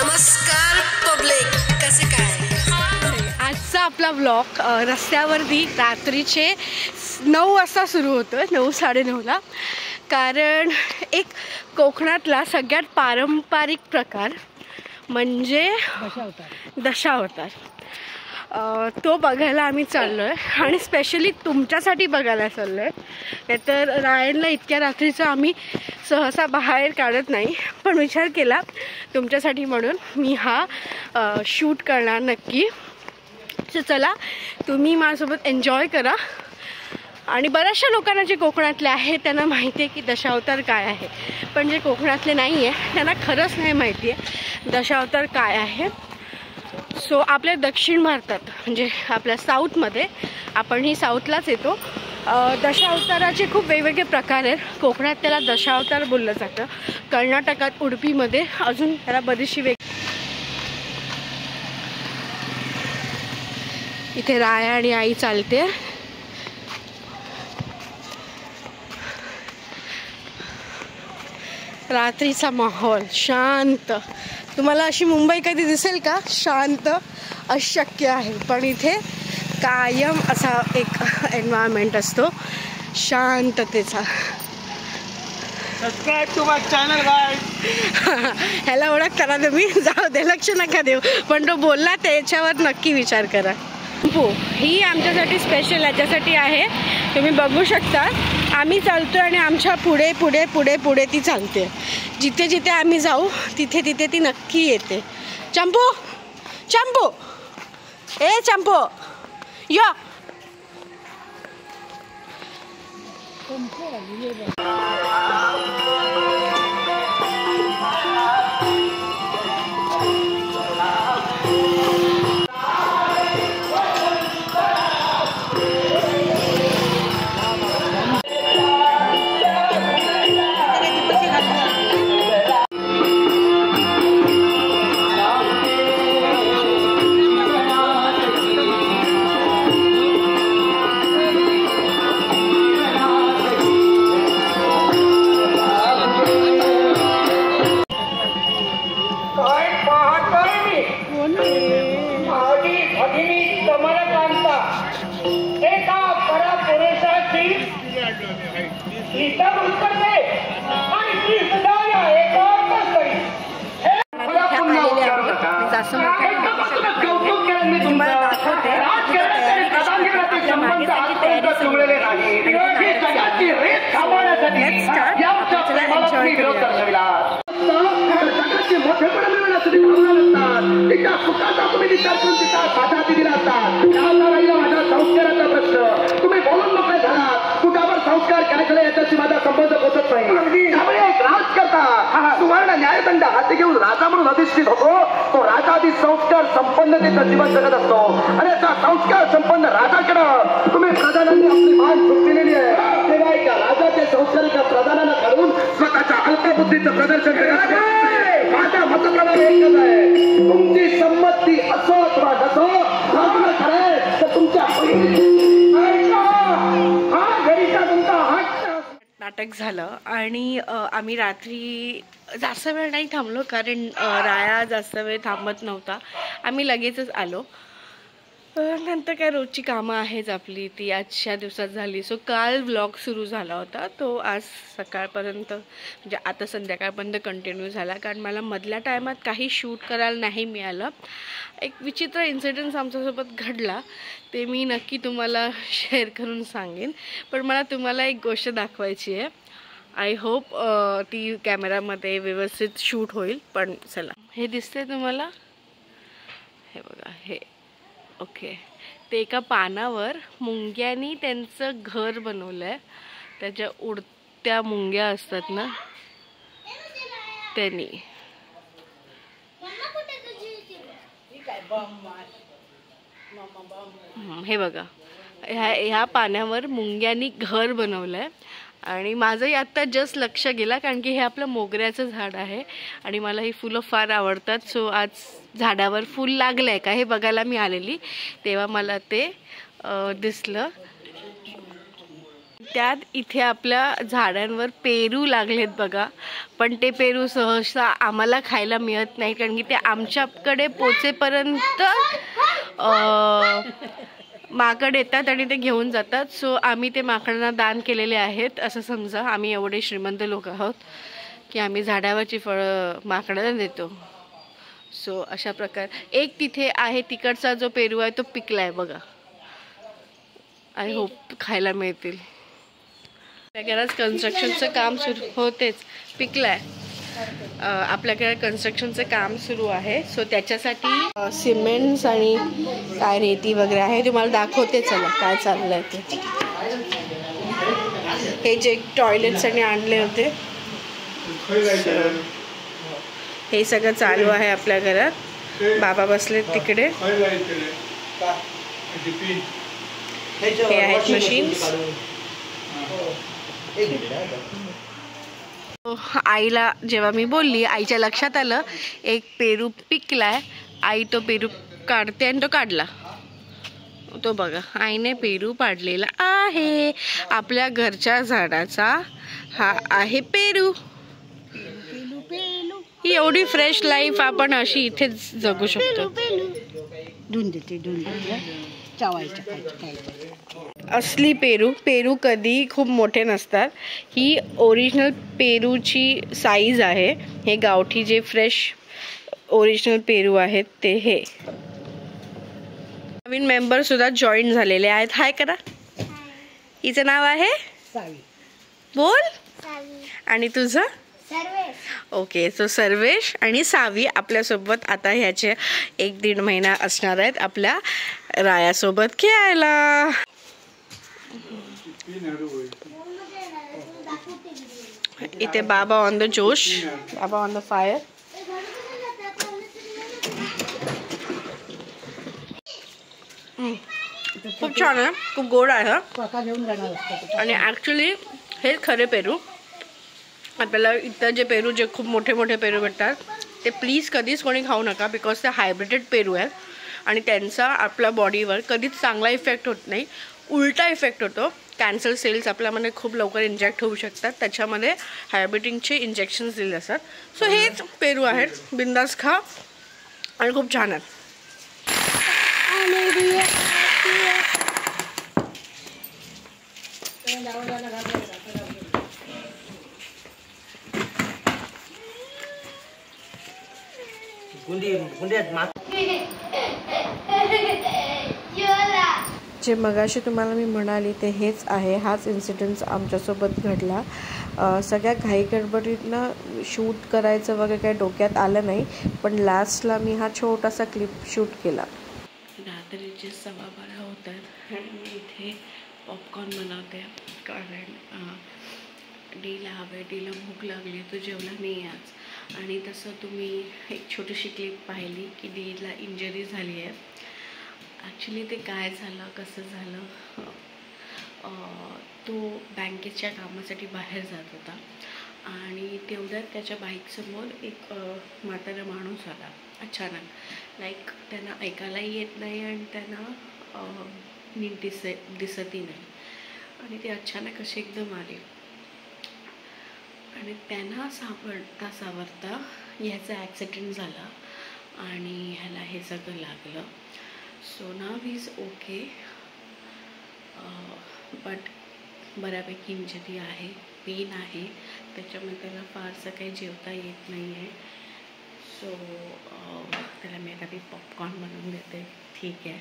नमस्कार पब्लिक, कसे काय? आजचा आपला ब्लॉग रस्त्यावरती रात्रीचे 9 वाजता सुरू होतो, 9-9:30ला. कारण एक कोकणातला सगळ्यात पारंपरिक प्रकार म्हणजे दशावतार. तो बघायला आम्ही चाललो आहे आणि स्पेशली तुमच्यासाठी बघायला चाललो आहे. नाहीतर रायणला इतक्या रात्रीचं आम्ही सहसा बाहेर काढत नाही, पण विचार केला तुमच्यासाठी म्हणून मी हा शूट करणार नक्की. तर चला, तुम्ही माझ्यासोबत एन्जॉय करा. आणि बऱ्याचशा लोकांना जे कोकणातले आहे त्यांना माहिती आहे की दशावतार काय आहे, पण जे कोकणातले नाही आहे त्यांना खरंच नाही माहिती आहे दशावतार काय आहे. सो आपल्या दक्षिण भारतात म्हणजे आपल्या साऊथमध्ये, आपणही साऊथलाच येतो, दशावताराचे खूप वेगवेगळे प्रकार आहेत. कोकणात त्याला दशावतार बोललं जातं, कर्नाटकात उडुपीमध्ये अजून त्याला बरीचशी इथे राया आणि आई चालते. रात्रीचा माहोल शांत. तुम्हाला अशी मुंबई कधी दिसेल का शांत? अशक्य आहे. पण इथे कायम असा एक एन्व्हायरमेंट असतो शांततेचा. Subscribe to my channel guys. ह्याला ओळखता ना तुम्ही? जाऊ दे, लक्ष नका देऊ, पण तो बोलला त्याच्यावर नक्की विचार करा. ही आमच्यासाठी स्पेशल याच्यासाठी आहे, तुम्ही बघू शकता. आम्ही चालतो आणि आमच्या पुढे पुढे पुढे पुढे ती चालते. जिथे जिथे आम्ही जाऊ तिथे तिथे ती नक्की येते. चंपू, चंपू, ए चंपू, या. तुम्ही बोलून मोकळे झालात, कुठावर संस्कार काय झाले याच्याशी माझा संबंध पोचत नाही. त्यामुळे एक राज करता सुवर्ण न्यायदंड हाती घेऊन राजा म्हणून अधिष्ठित होतो. तो राजादी संस्कार संपन्नतेचं जीवन जगत असतो आणि त्या संस्कार संपन्न राजाकडं तुम्ही प्रधानांनी आपली मान झुकलेली आहे. तेव्हा एका राजाचे संस्कार एका प्रधानानं काढून स्वतःच्या अल्पबुद्धीचं प्रदर्शन करत. माझ्या मतप्रमाणे एकच आहे, तुमची संमती असो अथवा नसो, लग्न कराय तर तुमच्या नाटक झालं. आणि आम्ही रात्री जास्त वेळ नाही थांबलो, कारण राया जास्त वेळ थांबत नव्हता. आम्ही लगेचच आलो. नंतर काय रोजची कामं आहेच आपली, ती आजच्या दिवसात झाली. सो काल व्लॉग सुरू झाला होता, तो आज सकाळपर्यंत म्हणजे आता संध्याकाळपर्यंत कंटिन्यू झाला. कारण मला मधल्या टायमात काही शूट करायला नाही मिळालं. एक विचित्र इन्सिडेंट आमच्यासोबत घडला, ते मी नक्की तुम्हाला शेअर करून सांगेन. पण मला तुम्हाला एक गोष्ट दाखवायची आहे. आय होप ती कॅमेरामध्ये व्यवस्थित शूट होईल. पण चला, हे दिसतंय तुम्हाला? हे बघा, हे ओके. ते एका पानावर मुंग्यांनी त्यांचं घर बनवलं आहे. त्याच्या उडत्या मुंग्या असतात ना, त्यांनी. हे बघा, ह्या पाण्यावर मुंग्यांनी घर बनवलं आहे. आणि माझंही आत्ता जस्ट लक्ष गेला, कारण की हे आपलं मोगऱ्याचं झाड आहे आणि मला ही फुलं फार आवडतात. सो आज झाडावर फूल लागलं आहे का हे बघायला मी आलेली, तेव्हा मला ते दिसलं. त्यात इथे आपल्या झाडांवर पेरू लागलेत बघा. पण ते पेरू सहसा आम्हाला खायला मिळत नाही, कारण की ते आमच्याकडे पोचेपर्यंत माकड येतात आणि ते घेऊन जातात. सो आम्ही ते माकडांना दान केलेले आहेत असं समजा. आम्ही एवढे श्रीमंत लोक आहोत की आम्ही झाडावरची फळं माकडांना देतो. सो अशा प्रकारे एक तिथे आहे, तिकडचा जो पेरू आहे तो पिकलाय बघा. आय होप खायला मिळतील. आपल्या घरात कन्स्ट्रक्शनचं काम सुरू होतेच, पिकलाय. आपल्याकडे कन्स्ट्रक्शनचं काम सुरू आहे. सो त्याच्यासाठी सिमेंट्स आणि काय रेती वगैरे आहे. तुम्हाला दाखवते चला काय चाललंय ते. हे जे टॉयलेटसाठी आणले होते हे सगळं चालू आहे आपल्या घरात. बाबा बसलेत तिकडे. हे आहेत मशीन्स. आईला जेव्हा मी बोलली, आईच्या लक्षात आलं एक पेरू पिकलाय. आई तो पेरू काढते आणि तो काढला. तो बघा आईने पेरू पाडलेला आहे. आपल्या घरच्या झाडाचा हा आहे पेरू. ही एवढी फ्रेश लाईफ आपण अशी इथेच जगू शकतो. असली पेरू कधी खूप मोठे नसतात. ही ओरिजिनल पेरूची साईज आहे. हे गावठी जे फ्रेश ओरिजिनल पेरू आहेत ते. हे नवीन मेंबर सुद्धा जॉईन झालेले आहेत. हाय करा. हिचं नाव आहे बोल. आणि तुझं? ओके. सो सर्वेश आणि सावी आपल्यासोबत आता ह्याचे 1-1.5 महिना असणार आहेत आपल्या रायासोबत खेळायला. इथे बाबा ऑन द जोश, बाबा ऑन द फायर. खूप छान आहे, खूप गोड आहे. आणि ॲक्च्युली हे खरे पेरू. आपल्याला इतर जे पेरू जे खूप मोठे मोठे पेरू भेटतात ते प्लीज कधीच कोणी खाऊ नका, बिकॉज ते हायब्रिडेड पेरू आहेत आणि त्यांचा आपल्या बॉडीवर कधीच चांगला इफेक्ट होत नाही, उलटा इफेक्ट होतो. कॅन्सर सेल्स आपल्यामध्ये खूप लवकर इंजेक्ट होऊ शकतात. त्याच्यामध्ये हायब्रिडिंगचे इंजेक्शन्स दिले असतात. सो हेच पेरू आहेत, बिंदास खा आणि खूप छान आहेत. जे मगाशी तुम्हाला मी म्हणाली ते हेच आहे. हाच इन्सिडेंट आमच्यासोबत घडला. सगळ्या घाई गडबडीतनं शूट करायचं वगैरे काही डोक्यात आलं नाही, पण लास्टला मी हा छोटासा क्लिप शूट केला. रात्रीचे 12:15 होतात आणि मी इथे पॉपकॉर्न बनवते, कारण डीला हवे, डीला भूक लागली, तो जेवला नाही आज. आणि तसं तुम्ही एक छोटीशी क्लिप पाहिली की डीला इंजरी झाली आहे. ॲक्च्युली ते काय झालं, कसं झालं, तो बँकेच्या कामासाठी बाहेर जात होता आणि तेवढ्यात त्याच्या बाईकसमोर एक म्हातारा माणूस आला अचानक. लाईक त्यांना ऐकायलाही येत नाही आणि त्यांना नीट दिसतही नाही. आणि ते अचानक असे एकदम आले आणि त्यांना सावरता ह्याचा ॲक्सिडेंट झाला आणि ह्याला हे सगळं लागलं. So now is okay, but बऱ्यापैकी इंजरी आहे, पेन आहे. त्याच्यामुळे त्याला फारसं काही जेवता येत नाही आहे. सो त्याला मी आता पॉपकॉर्न बनवून देते. ठीक आहे.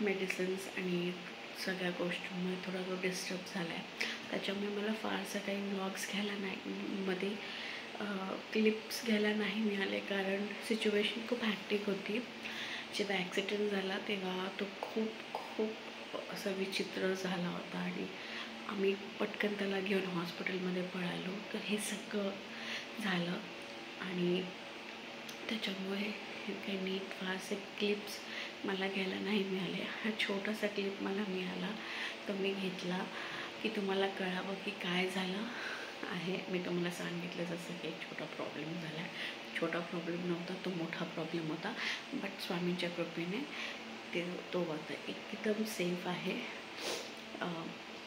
मेडिसिन्स आणि सगळ्या गोष्टींमुळे थोडा तो डिस्टर्ब झाला आहे. त्याच्यामुळे मला फारसं काही व्लॉग्स घ्यायला नाही, मध्ये क्लिप्स घ्यायला नाही मिळाले, कारण सिच्युएशन खूप हॅक्टिक होती. जेव्हा ॲक्सिडेंट झाला तेव्हा तो खूप असा विचित्र झाला होता आणि आम्ही पटकन त्याला घेऊन हॉस्पिटलमध्ये पळालो. तर हे सगळं झालं आणि त्याच्यामुळे काही नीट फारसे क्लिप्स मला घ्यायला नाही मिळाले. हा छोटासा क्लिप मला मिळाला तो मी घेतला की तुम्हाला कळावं की काय झालं आहे. मी तुम्हाला सांगितलं जसं की एक छोटा प्रॉब्लेम झाला आहे. छोटा प्रॉब्लेम नव्हता, तो मोठा प्रॉब्लेम होता, बट स्वामींच्या कृपेने तो आता एकदम सेफ आहे.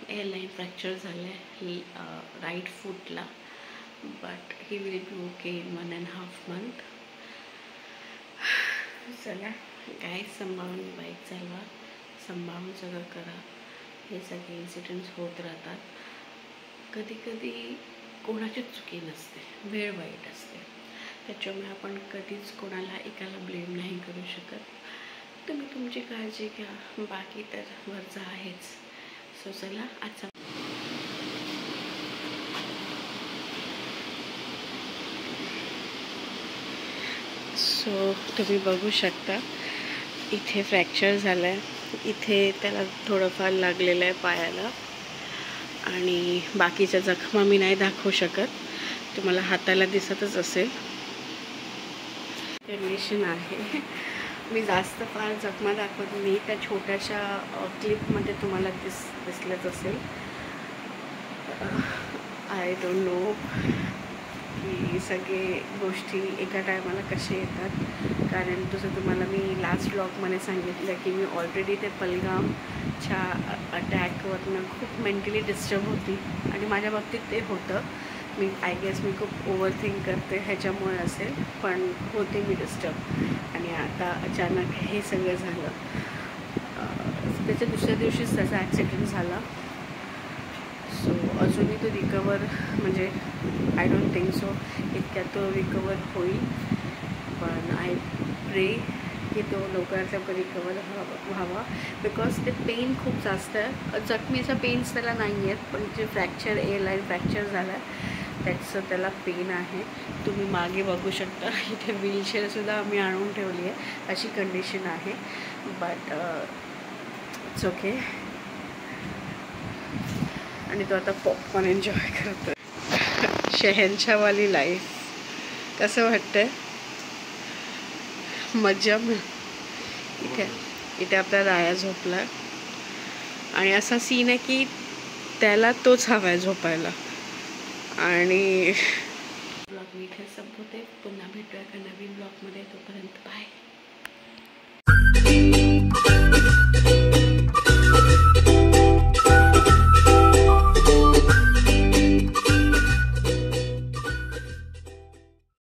एअरलाईन फ्रॅक्चर झालं आहे राईट फूटला, but he will be okay in 1.5 month. चला काय सांभाळून बाईक चालवा, सांभाळून सगळं करा. हे सगळे इन्सिडेंट्स होत राहतात. कधी कधी कोणाची चुकी नसते, वेळ वाईट असते, त्याच्यामुळे आपण कधीच कोणाला एकाला ब्लेम नाही करू शकत. तुम्ही तुमची काळजी घ्या, बाकी तर वरचं आहेच. सो चला आजचा तुम्ही बघू शकता इथे फ्रॅक्चर झालं आहे, इथे त्याला थोडंफार लागलेलं आहे पायाला, आणि बाकीच्या जखमा मी नाही दाखवू शकत, तुम्हाला हाताला दिसतच असेल कंडिशन आहे. मी जास्त फार जखमा दाखवत नाही, त्या छोट्याशा क्लिपमध्ये तुम्हाला दिसलंच असेल. आय डोंट नो की सगळे गोष्टी एका टायमाला कसे येतात, कारण जसं तुम्हाला मी लास्ट ब्लॉगमध्ये सांगितलं की मी ऑलरेडी ते पहलगामच्या अटॅकवरनं खूप मेंटली डिस्टर्ब होती, आणि माझ्या बाबतीत ते होतं. मी आय गेस मी खूप ओव्हरथिंक करते, ह्याच्यामुळे असेल, पण होते मी डिस्टर्ब. आणि आता अचानक हे सगळं झालं. त्याच्या दुसऱ्या दिवशीच त्याचा ॲक्सिडेंट झाला. सो अजूनही तो रिकवर, म्हणजे आय डोंट थिंक सो इतक्यात तो रिकवर होईल, पण आय प्रे की तो लवकरात लवकर रिकवर व्हावा, बिकॉज ते पेन खूप जास्त आहे. जखमीचा पेन्स त्याला नाही आहेत, पण जे फ्रॅक्चर एअरलाईन फ्रॅक्चर झाला आहे त्याचं त्याला पेन आहे. तुम्ही मागे बघू शकता, इथे व्हीलचेअरसुद्धा आम्ही आणून ठेवली आहे, अशी कंडिशन आहे. But it's okay. आणि तो आता पॉपकॉर्न एन्जॉय करतो. शहंशाहवाली लाईफ. कसं वाटतंय? मज्जा. इथे आपला राया झोपला, आणि असा सीन आहे की त्याला तोच हवा आहे झोपायला. आणि ब्लॉग मी इथे संपवते. पुन्हा भेटूया एका नवीन ब्लॉगमध्ये. तोपर्यंत बाय.